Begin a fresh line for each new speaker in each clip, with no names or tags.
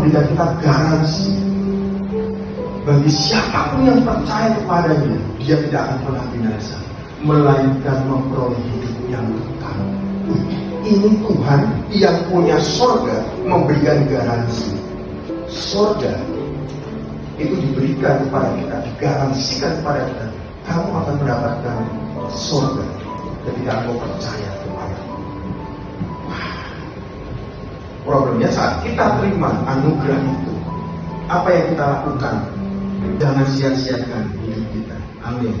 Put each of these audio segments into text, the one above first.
memberikan kita garansi. Bagi siapapun yang percaya kepadanya, dia tidak akan pernah binasa, melainkan memperoleh hidup yang kekal. Ini Tuhan yang punya sorga memberikan garansi. Sorga itu diberikan kepada kita, digaransikan kepada kita. Kamu akan mendapatkan sorga ketika kamu percaya kepada. Problemnya saat kita terima anugerah itu, apa yang kita lakukan? Jangan sia-siakan hidup kita. Amin.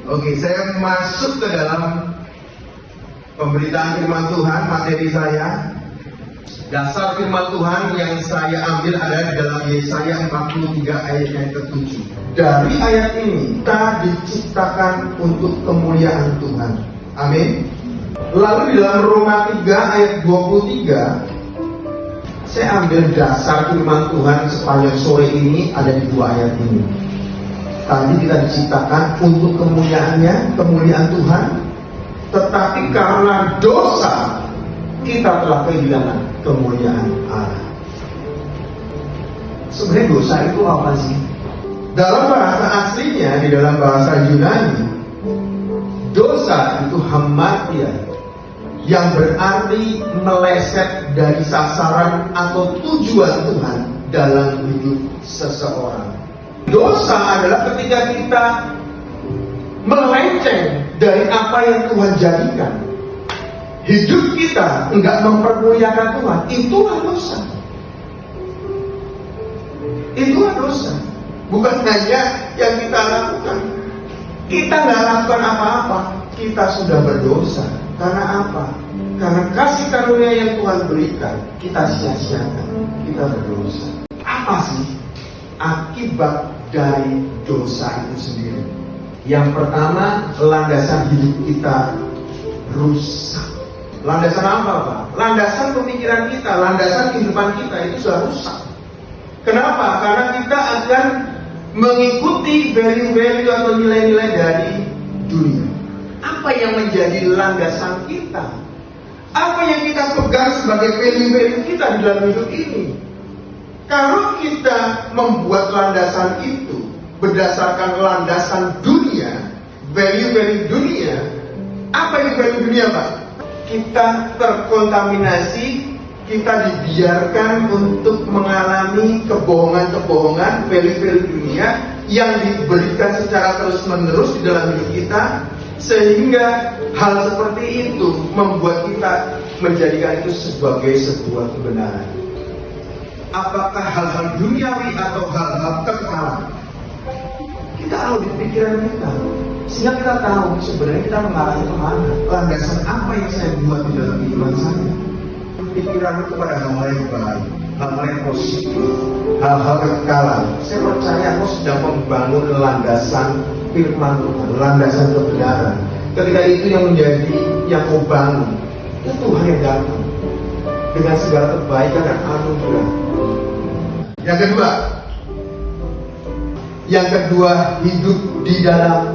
Oke, saya masuk ke dalam pemberitaan firman Tuhan. Materi saya, dasar firman Tuhan yang saya ambil ada di dalam Yesaya 43 ayat yang ke-7. Dari ayat ini kita diciptakan untuk kemuliaan Tuhan. Amin. Lalu di dalam Roma 3 ayat 23, saya ambil dasar firman Tuhan sepanjang sore ini ada di dua ayat ini. Tadi kita diciptakan untuk kemuliaannya, kemuliaan Tuhan. Tetapi karena dosa, kita telah kehilangan kemuliaan Allah. Sebenarnya dosa itu apa sih? Dalam bahasa aslinya, di dalam bahasa Yunani, dosa itu hamartia, yang berarti meleset dari sasaran atau tujuan Tuhan dalam hidup seseorang. Dosa adalah ketika kita melenceng dari apa yang Tuhan jadikan. Hidup kita enggak mempermuliakan Tuhan, itulah dosa. Itulah dosa. Bukan hanya yang kita lakukan. Kita nggak lakukan apa-apa, kita sudah berdosa. Karena apa? Karena kasih karunia yang Tuhan berikan, kita sia-siakan, kita berdosa. Apa sih akibat dari dosa itu sendiri? Yang pertama, landasan hidup kita rusak. Landasan apa, Pak? Landasan pemikiran kita, landasan kehidupan kita itu sudah rusak. Kenapa? Karena kita akan mengikuti value-value atau nilai-nilai dari dunia. Apa yang menjadi landasan kita? Apa yang kita pegang sebagai value-value kita di dalam hidup ini? Kalau kita membuat landasan itu berdasarkan landasan dunia, value-value dunia, apa itu value dunia, Pak? Kita terkontaminasi, kita dibiarkan untuk mengalami kebohongan-kebohongan value-value dunia yang diberikan secara terus-menerus di dalam hidup kita, sehingga hal seperti itu membuat kita menjadikan itu sebagai sebuah kebenaran. Apakah hal-hal duniawi atau hal-hal kekal? Kita tahu di pikiran kita, sehingga kita tahu sebenarnya kita mengarah kemana. Landasan apa yang saya buat di dalam kehidupan saya? Pikiran kepada hal-hal yang baik, hal-hal yang positif, hal-hal kekekalan. Saya percaya aku sedang membangun landasan firman Tuhan, landasan kebenaran. Ketika itu yang menjadi yang kau bangun, itu Tuhan yang datang dengan segala kebaikan dan anugerah. Yang kedua, hidup di dalam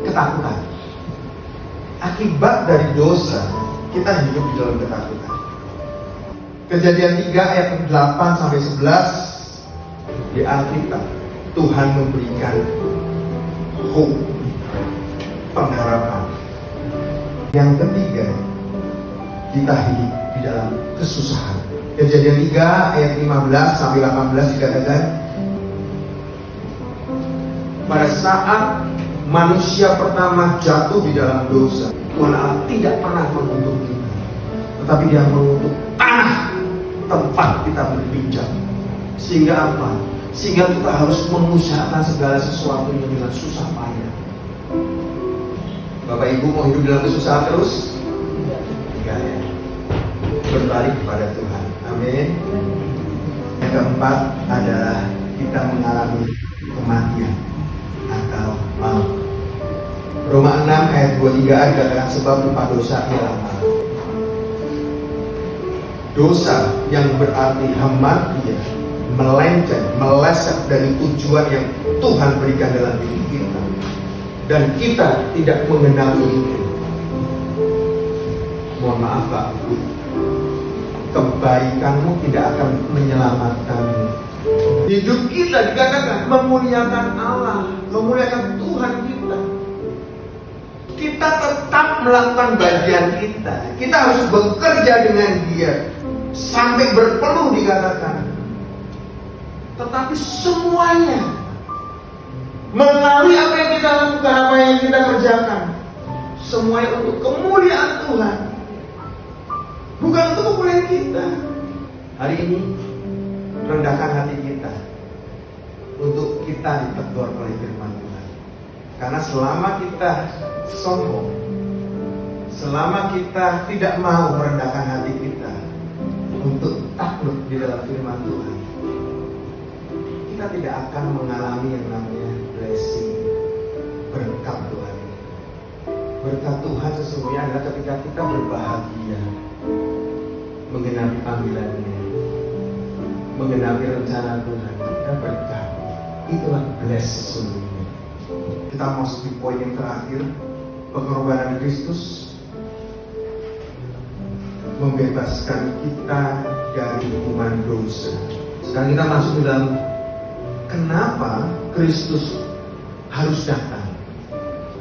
ketakutan. Akibat dari dosa, kita hidup di dalam ketakutan. Kejadian 3 ayat 8 sampai 11 di Alkitab, Tuhan memberikan hope, pengharapan. Yang ketiga, kita hidup di dalam kesusahan. Kejadian 3 ayat 15 sampai 18 dikatakan, pada saat manusia pertama jatuh di dalam dosa, Tuhan Allah tidak pernah mengutuk kita, tetapi Dia mengutuk tanah tempat kita berpijak. Sehingga apa? Sehingga kita harus mengusahakan segala sesuatunya dengan susah payah. Bapak Ibu mau hidup dalam kesusahan terus? Enggak ya. Berbalik kepada Tuhan. Amin. Yang keempat adalah kita mengalami kematian atau maut. Roma 6 ayat 23 dikatakan, sebab upah dosa ialah maut. Dosa yang berarti hamartia, melenceng, meleset dari tujuan yang Tuhan berikan dalam hidup kita, dan kita tidak mengenali itu. Mohon maaf Pak, kebaikanmu tidak akan menyelamatkanmu. Hidup kita dikatakan memuliakan Allah, memuliakan Tuhan kita. Kita tetap melakukan bagian kita. Kita harus bekerja dengan Dia sampai berpenuh dikatakan. Tetapi semuanya melalui apa yang kita lakukan, apa yang kita kerjakan, semuanya untuk kemuliaan Tuhan, bukan untuk kemuliaan kita. Hari ini rendahkan hati kita untuk kita ditegur oleh firman Tuhan. Karena selama kita sombong, selama kita tidak mau merendahkan hati kita untuk takluk di dalam firman Tuhan, kita tidak akan mengalami yang namanya blessing, berkat Tuhan. Berkat Tuhan sesungguhnya adalah ketika kita berbahagia menggenapi panggilannya, menggenapi rencana Tuhan, dan berkat. Itulah bless sesungguhnya. Kita masuk di poin yang terakhir, pengorbanan Kristus membebaskan kita dari hukuman dosa. Sekarang kita masuk ke dalam kenapa Kristus harus datang.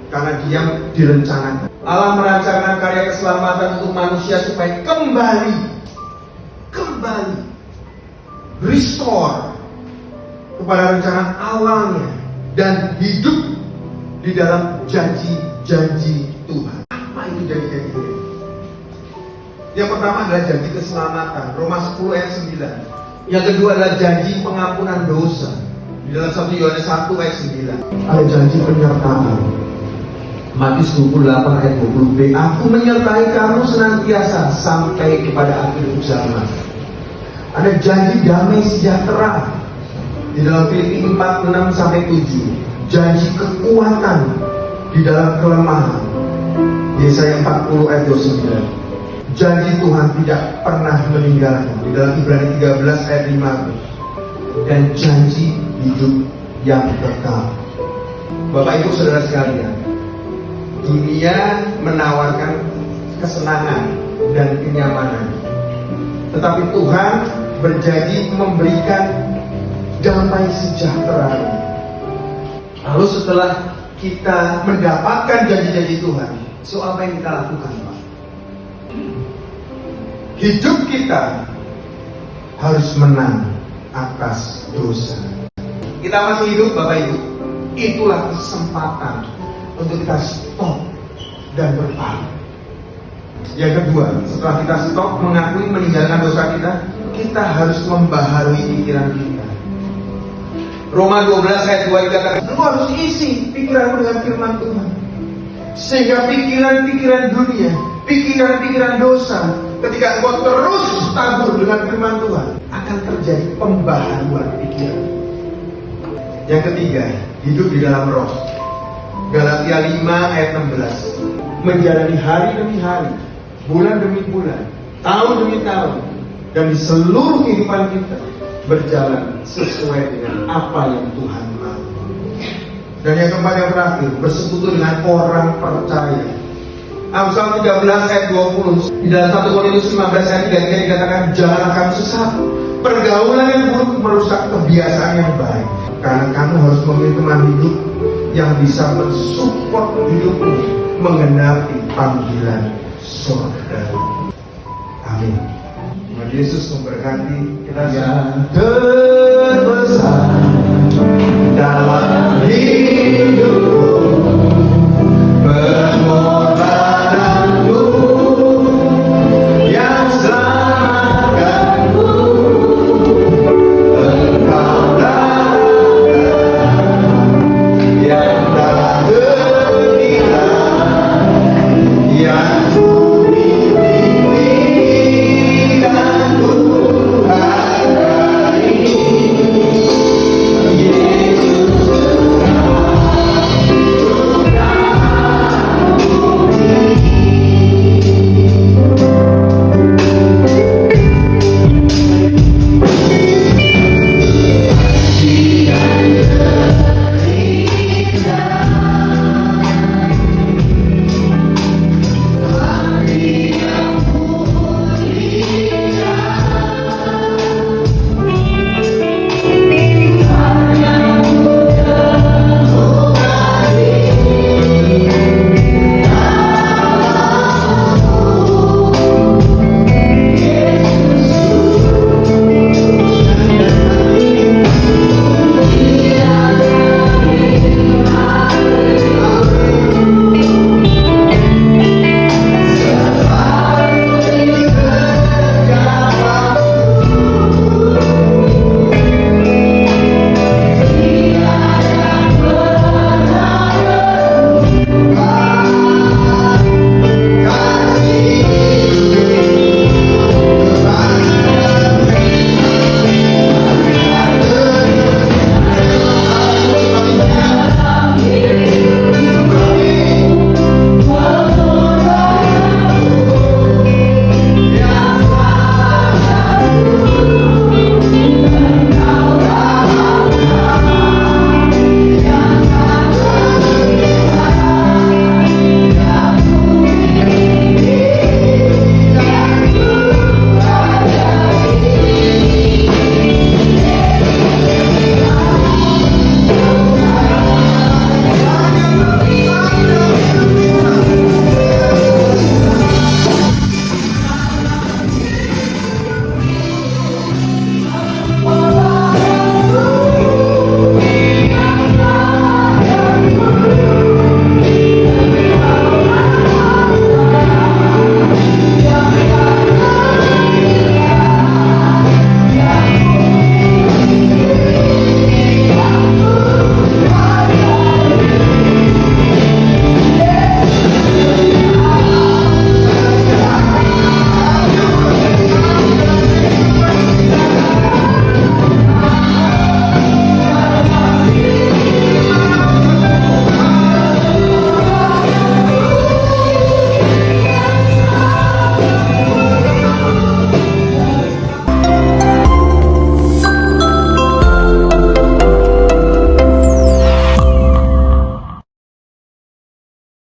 Karena Dia direncanakan. Allah merancangkan karya keselamatan untuk manusia supaya kembali restore kepada rencana awalnya dan hidup di dalam janji-janji Tuhan. Apa itu janji-janji? Yang pertama adalah janji keselamatan, Roma 10 ayat 9. Yang kedua adalah janji pengampunan dosa, di dalam 1 Yohanes 1 ayat 9. Ada janji penyertaan, Matius 28 ayat 20b. Aku menyertai kamu senantiasa sampai kepada akhir zaman. Ada janji damai sejahtera di dalam Filipi 4, 6 sampai 7. Janji kekuatan di dalam kelemahan, Yesaya 40 ayat 29. Janji Tuhan tidak pernah meninggalkan di dalam Ibrani 13 ayat 5. Dan janji hidup yang kekal. Bapak Ibu Saudara sekalian, dunia menawarkan kesenangan dan kenyamanan, tetapi Tuhan berjanji memberikan damai sejahtera. Lalu setelah kita mendapatkan janji-janji Tuhan, so apa yang kita lakukan, Pak? Hidup kita harus menang atas dosa. Kita masih hidup, Bapak Ibu. Itulah kesempatan untuk kita stop dan berpaling. Yang kedua, setelah kita stop mengakui meninggalkan dosa kita harus membaharui pikiran kita. Roma 12 ayat 2 dikatakan, kamu harus isi pikiranmu dengan firman Tuhan, sehingga pikiran-pikiran dunia, pikiran-pikiran dosa, ketika engkau terus tabur dengan firman Tuhan, akan terjadi pembaharuan pikiran. Yang ketiga, hidup di dalam roh. Galatia 5 ayat 16. Menjalani hari demi hari, bulan demi bulan, tahun demi tahun, dan di seluruh kehidupan kita berjalan sesuai dengan apa yang Tuhan mau. Dan yang keempat, yang terakhir, bersekutu dengan orang percaya. Amsal 13 ayat 20. Di dalam 1 Korintus 15 ayat 3 dikatakan, janganlah kamu sesat. Pergaulan yang buruk merusak kebiasaan yang baik. Karena kamu harus memilih teman hidup yang bisa mensupport hidupmu menggenapi panggilan surga. Amin. Tuhan Yesus memberkati kita yang terbesar dalam hidupku.